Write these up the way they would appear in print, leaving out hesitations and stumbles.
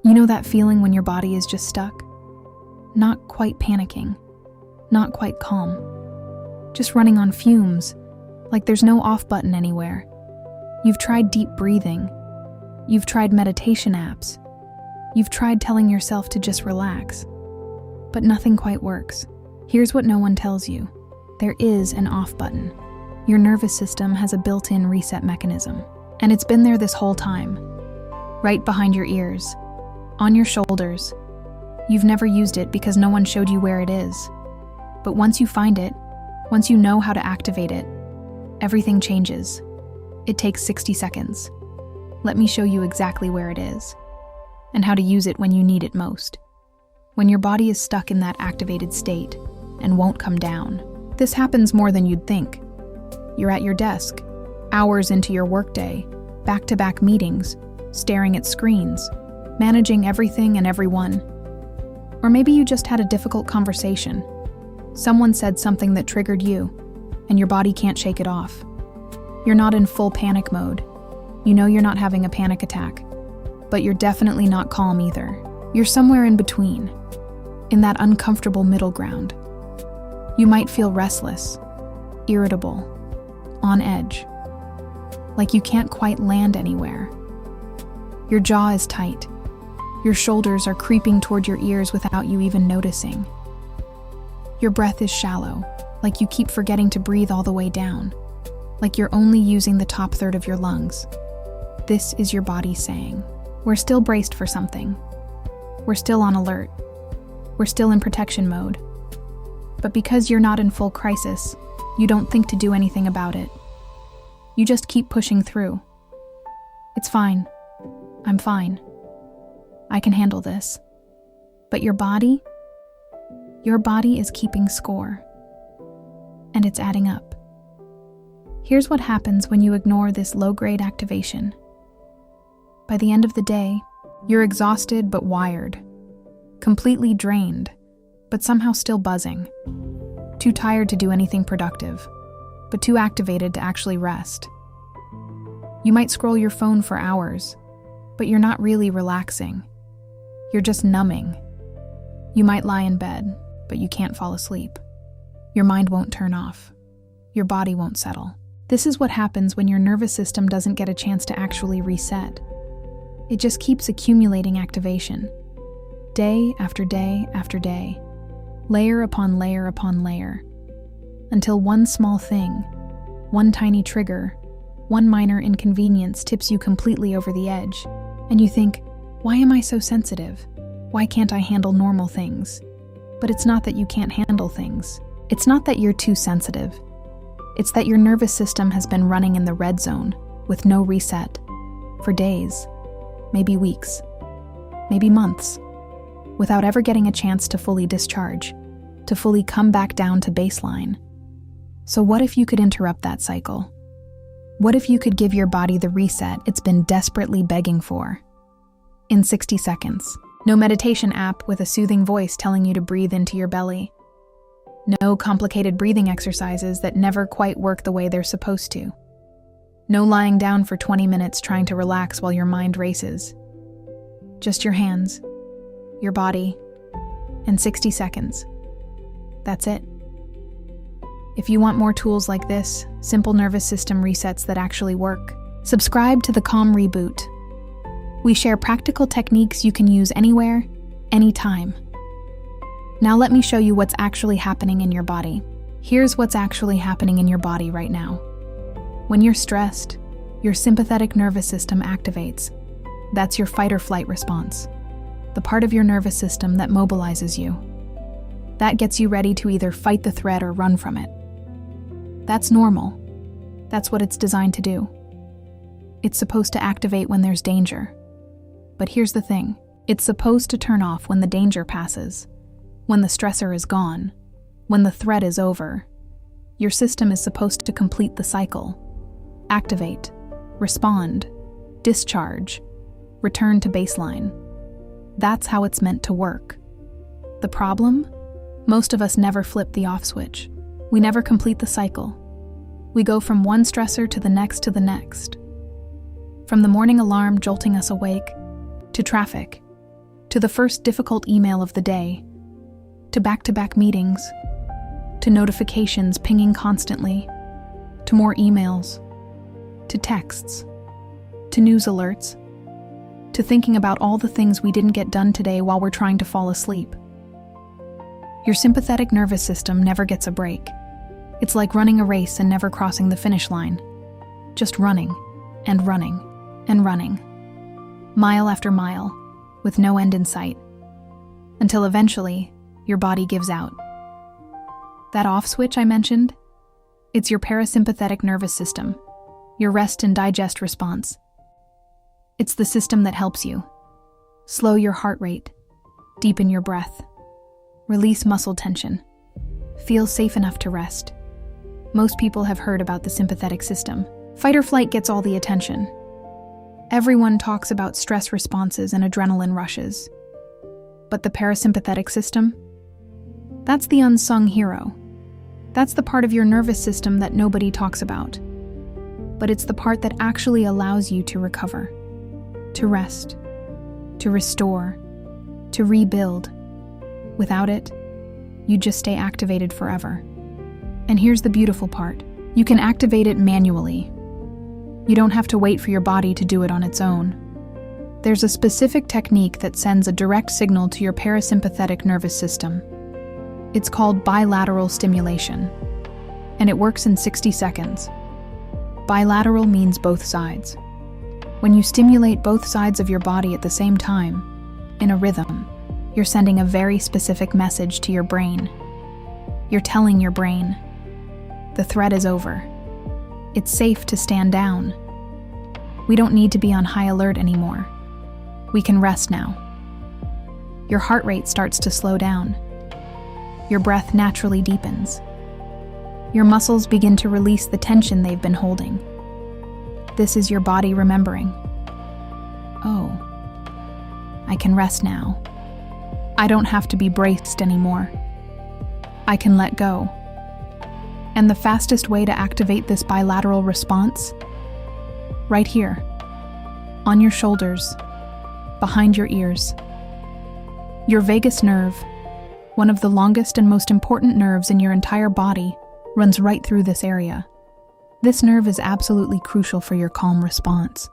You know that feeling when your body is just stuck? Not quite panicking, not quite calm, just running on fumes, like there's no off button anywhere. You've tried deep breathing. You've tried meditation apps. You've tried telling yourself to just relax. But nothing quite works. Here's what no one tells you. There is an off button. Your nervous system has a built-in reset mechanism, and it's been there this whole time. Right behind your ears, on your shoulders. You've never used it because no one showed you where it is. But once you find it, once you know how to activate it, everything changes. It takes 60 seconds. Let me show you exactly where it is, and how to use it when you need it most. When your body is stuck in that activated state and won't come down. This happens more than you'd think. You're at your desk, hours into your workday, back-to-back meetings, staring at screens, managing everything and everyone. Or maybe you just had a difficult conversation. Someone said something that triggered you, and your body can't shake it off. You're not in full panic mode. You know you're not having a panic attack, but you're definitely not calm either. You're somewhere in between, in that uncomfortable middle ground. You might feel restless, irritable, on edge, like you can't quite land anywhere. Your jaw is tight. Your shoulders are creeping toward your ears without you even noticing. Your breath is shallow, like you keep forgetting to breathe all the way down, like you're only using the top third of your lungs. This is your body saying, we're still braced for something. We're still on alert. We're still in protection mode. But because you're not in full crisis, you don't think to do anything about it. You just keep pushing through. It's fine. I'm fine. I can handle this. But your body is keeping score. And it's adding up. Here's what happens when you ignore this low-grade activation. By the end of the day, you're exhausted but wired, completely drained, but somehow still buzzing, too tired to do anything productive, but too activated to actually rest. You might scroll your phone for hours, but you're not really relaxing. You're just numbing. You might lie in bed, but you can't fall asleep. Your mind won't turn off. Your body won't settle. This is what happens when your nervous system doesn't get a chance to actually reset. It just keeps accumulating activation, day after day after day, layer upon layer upon layer, until one small thing, one tiny trigger, one minor inconvenience tips you completely over the edge, and you think, why am I so sensitive? Why can't I handle normal things? But it's not that you can't handle things. It's not that you're too sensitive. It's that your nervous system has been running in the red zone with no reset for days, maybe weeks, maybe months, without ever getting a chance to fully discharge, to fully come back down to baseline. So what if you could interrupt that cycle? What if you could give your body the reset it's been desperately begging for? In 60 seconds. No meditation app with a soothing voice telling you to breathe into your belly. No complicated breathing exercises that never quite work the way they're supposed to. No lying down for 20 minutes trying to relax while your mind races. Just your hands, your body, and 60 seconds. That's it. If you want more tools like this, simple nervous system resets that actually work, subscribe to the Calm Reboot. We share practical techniques you can use anywhere, anytime. Now let me show you what's actually happening in your body. Here's what's actually happening in your body right now. When you're stressed, your sympathetic nervous system activates. That's your fight or flight response, the part of your nervous system that mobilizes you. That gets you ready to either fight the threat or run from it. That's normal. That's what it's designed to do. It's supposed to activate when there's danger. But here's the thing. It's supposed to turn off when the danger passes, when the stressor is gone, when the threat is over. Your system is supposed to complete the cycle. Activate, respond, discharge, return to baseline. That's how it's meant to work. The problem? Most of us never flip the off switch. We never complete the cycle. We go from one stressor to the next to the next. From the morning alarm jolting us awake, to traffic, to the first difficult email of the day, to back-to-back meetings, to notifications pinging constantly, to more emails, to texts, to news alerts, to thinking about all the things we didn't get done today while we're trying to fall asleep. Your sympathetic nervous system never gets a break. It's like running a race and never crossing the finish line. Just running, and running, and running. Mile after mile, with no end in sight. Until eventually, your body gives out. That off switch I mentioned? It's your parasympathetic nervous system, your rest and digest response. It's the system that helps you slow your heart rate, deepen your breath, release muscle tension, feel safe enough to rest. Most people have heard about the sympathetic system. Fight or flight gets all the attention. Everyone talks about stress responses and adrenaline rushes. But the parasympathetic system? That's the unsung hero. That's the part of your nervous system that nobody talks about. But it's the part that actually allows you to recover, to rest, to restore, to rebuild. Without it, you just stay activated forever. And here's the beautiful part. You can activate it manually. You don't have to wait for your body to do it on its own. There's a specific technique that sends a direct signal to your parasympathetic nervous system. It's called bilateral stimulation, and it works in 60 seconds. Bilateral means both sides. When you stimulate both sides of your body at the same time, in a rhythm, you're sending a very specific message to your brain. You're telling your brain, the threat is over. It's safe to stand down. We don't need to be on high alert anymore. We can rest now. Your heart rate starts to slow down. Your breath naturally deepens. Your muscles begin to release the tension they've been holding. This is your body remembering. Oh, I can rest now. I don't have to be braced anymore. I can let go. And the fastest way to activate this bilateral response? Right here, on your shoulders, behind your ears. Your vagus nerve, one of the longest and most important nerves in your entire body, runs right through this area. This nerve is absolutely crucial for your calm response.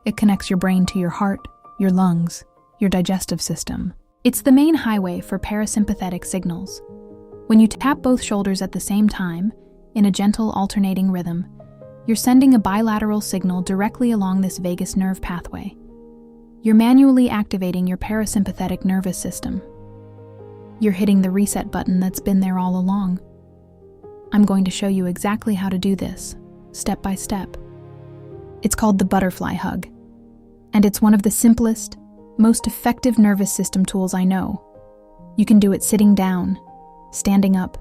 It connects your brain to your heart, your lungs, your digestive system. It's the main highway for parasympathetic signals. When you tap both shoulders at the same time, in a gentle alternating rhythm, you're sending a bilateral signal directly along this vagus nerve pathway. You're manually activating your parasympathetic nervous system. You're hitting the reset button that's been there all along. I'm going to show you exactly how to do this, step by step. It's called the butterfly hug, and it's one of the simplest, most effective nervous system tools I know. You can do it sitting down, standing up,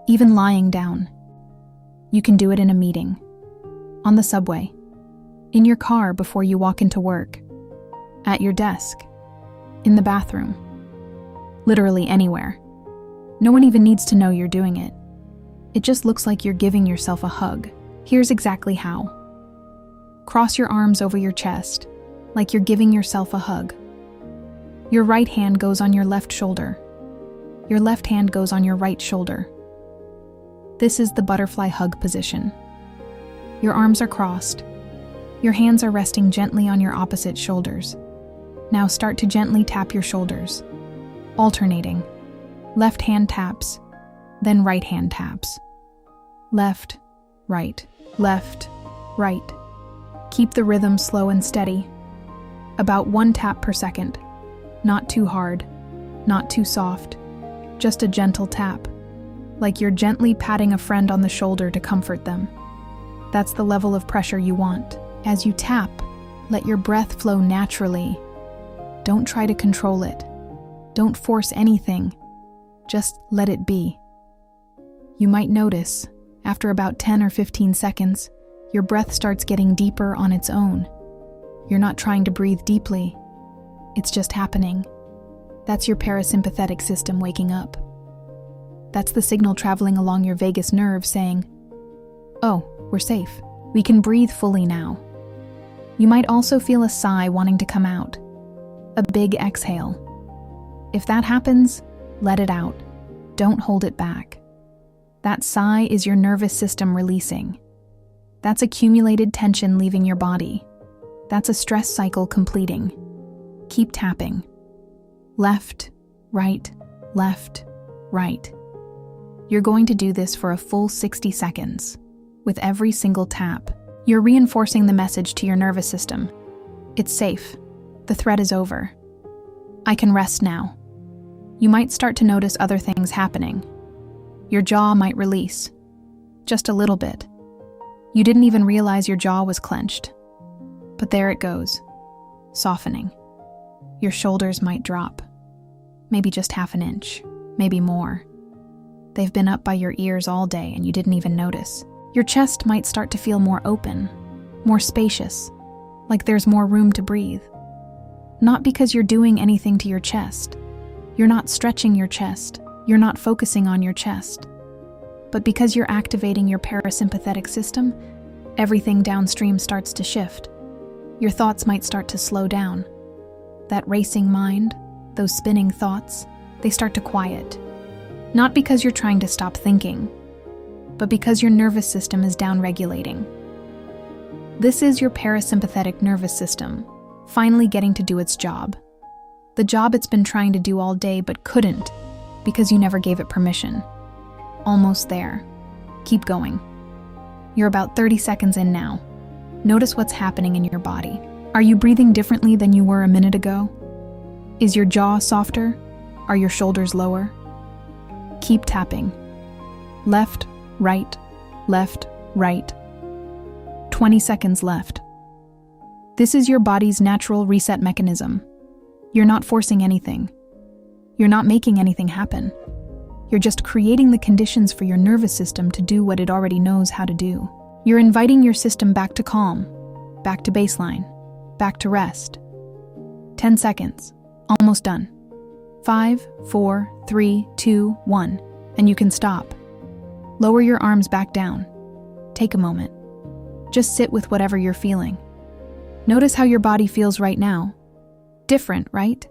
even lying down. You can do it in a meeting, on the subway, in your car before you walk into work, at your desk, in the bathroom, literally anywhere. No one even needs to know you're doing it. It just looks like you're giving yourself a hug. Here's exactly how. Cross your arms over your chest, like you're giving yourself a hug. Your right hand goes on your left shoulder. Your left hand goes on your right shoulder. This is the butterfly hug position. Your arms are crossed. Your hands are resting gently on your opposite shoulders. Now start to gently tap your shoulders, alternating. Left hand taps, then right hand taps. Left, right, left, right. Keep the rhythm slow and steady. About 1 tap per second. Not too hard, not too soft. Just a gentle tap, like you're gently patting a friend on the shoulder to comfort them. That's the level of pressure you want. As you tap, let your breath flow naturally. Don't try to control it. Don't force anything. Just let it be. You might notice, after about 10 or 15 seconds, your breath starts getting deeper on its own. You're not trying to breathe deeply. It's just happening. That's your parasympathetic system waking up. That's the signal traveling along your vagus nerve saying, "Oh, we're safe. We can breathe fully now." You might also feel a sigh wanting to come out. A big exhale. If that happens, let it out. Don't hold it back. That sigh is your nervous system releasing. That's accumulated tension leaving your body. That's a stress cycle completing. Keep tapping. Left, right, left, right. You're going to do this for a full 60 seconds. With every single tap, you're reinforcing the message to your nervous system. It's safe. The threat is over. I can rest now. You might start to notice other things happening. Your jaw might release. Just a little bit. You didn't even realize your jaw was clenched. But there it goes, softening. Your shoulders might drop. Maybe just half an inch, maybe more. They've been up by your ears all day and you didn't even notice. Your chest might start to feel more open, more spacious, like there's more room to breathe. Not because you're doing anything to your chest. You're not stretching your chest. You're not focusing on your chest. But because you're activating your parasympathetic system, everything downstream starts to shift. Your thoughts might start to slow down. That racing mind, those spinning thoughts, they start to quiet. Not because you're trying to stop thinking, but because your nervous system is downregulating. This is your parasympathetic nervous system, finally getting to do its job. The job it's been trying to do all day but couldn't, because you never gave it permission. Almost there. Keep going. You're about 30 seconds in now. Notice what's happening in your body. Are you breathing differently than you were a minute ago? Is your jaw softer? Are your shoulders lower? Keep tapping. Left, right, left, right. 20 seconds left. This is your body's natural reset mechanism. You're not forcing anything. You're not making anything happen. You're just creating the conditions for your nervous system to do what it already knows how to do. You're inviting your system back to calm, back to baseline, back to rest. 10 seconds. Almost done. 5, 4, 3, 2, 1. And you can stop. Lower your arms back down. Take a moment. Just sit with whatever you're feeling. Notice how your body feels right now. Different, right?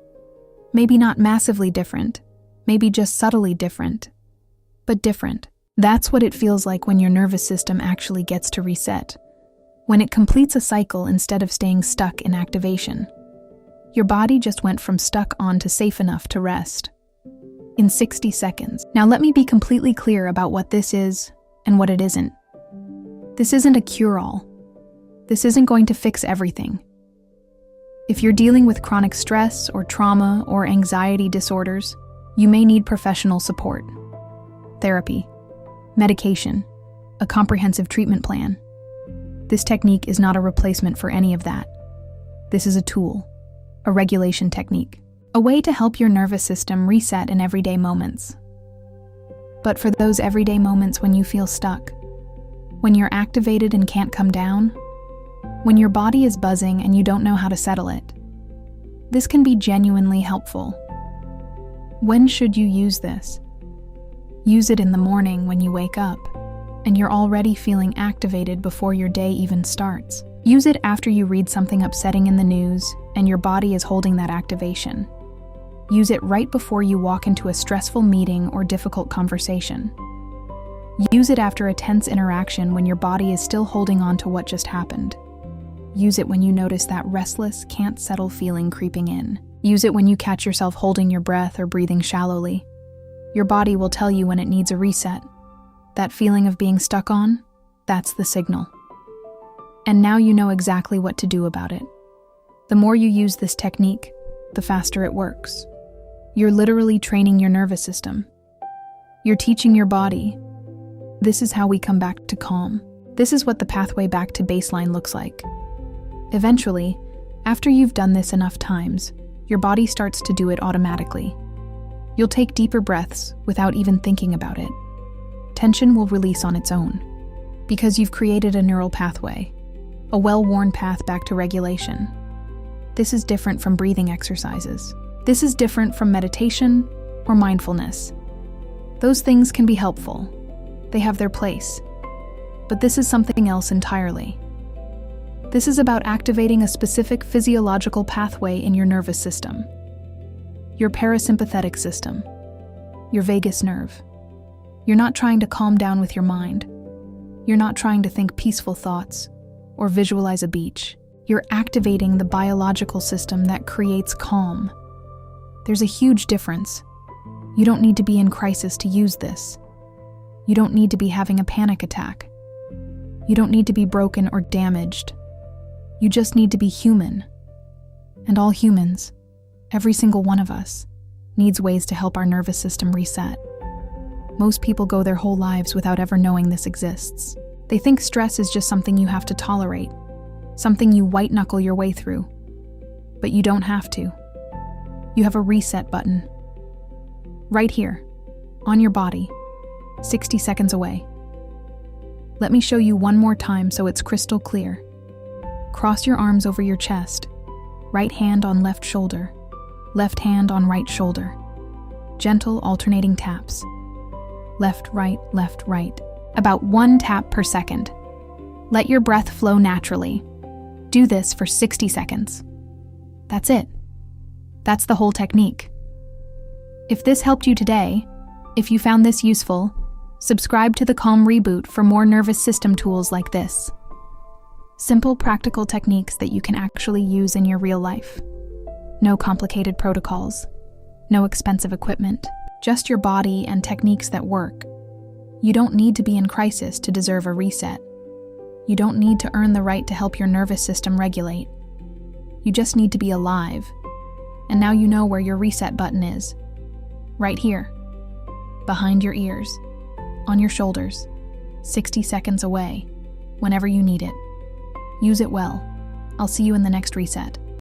Maybe not massively different. Maybe just subtly different. But different. That's what it feels like when your nervous system actually gets to reset. When it completes a cycle instead of staying stuck in activation. Your body just went from stuck on to safe enough to rest. In 60 seconds. Now let me be completely clear about what this is and what it isn't. This isn't a cure-all. This isn't going to fix everything. If you're dealing with chronic stress or trauma or anxiety disorders, you may need professional support. Therapy, medication, a comprehensive treatment plan. This technique is not a replacement for any of that. This is a tool, a regulation technique, a way to help your nervous system reset in everyday moments. But for those everyday moments when you feel stuck, when you're activated and can't come down, when your body is buzzing and you don't know how to settle it, this can be genuinely helpful. When should you use this? Use it in the morning when you wake up and you're already feeling activated before your day even starts. Use it after you read something upsetting in the news and your body is holding that activation. Use it right before you walk into a stressful meeting or difficult conversation. Use it after a tense interaction when your body is still holding on to what just happened. Use it when you notice that restless, can't settle feeling creeping in. Use it when you catch yourself holding your breath or breathing shallowly. Your body will tell you when it needs a reset. That feeling of being stuck on, that's the signal. And now you know exactly what to do about it. The more you use this technique, the faster it works. You're literally training your nervous system. You're teaching your body. This is how we come back to calm. This is what the pathway back to baseline looks like. Eventually, after you've done this enough times, your body starts to do it automatically. You'll take deeper breaths without even thinking about it. Tension will release on its own, because you've created a neural pathway, a well-worn path back to regulation. This is different from breathing exercises. This is different from meditation or mindfulness. Those things can be helpful. They have their place. But this is something else entirely. This is about activating a specific physiological pathway in your nervous system. Your parasympathetic system, your vagus nerve. You're not trying to calm down with your mind. You're not trying to think peaceful thoughts or visualize a beach. You're activating the biological system that creates calm. There's a huge difference. You don't need to be in crisis to use this. You don't need to be having a panic attack. You don't need to be broken or damaged. You just need to be human. And all humans, every single one of us, needs ways to help our nervous system reset. Most people go their whole lives without ever knowing this exists. They think stress is just something you have to tolerate, something you white-knuckle your way through. But you don't have to. You have a reset button. Right here, on your body, 60 seconds away. Let me show you one more time so it's crystal clear. Cross your arms over your chest, right hand on left shoulder, left hand on right shoulder. Gentle alternating taps. Left, right, about 1 tap per second. Let your breath flow naturally. Do this for 60 seconds. That's it. That's the whole technique. If this helped you today, if you found this useful, subscribe to the Calm Reboot for more nervous system tools like this. Simple, practical techniques that you can actually use in your real life. No complicated protocols. No expensive equipment. Just your body and techniques that work. You don't need to be in crisis to deserve a reset. You don't need to earn the right to help your nervous system regulate. You just need to be alive. And now you know where your reset button is. Right here. Behind your ears. On your shoulders. 60 seconds away. Whenever you need it. Use it well. I'll see you in the next reset.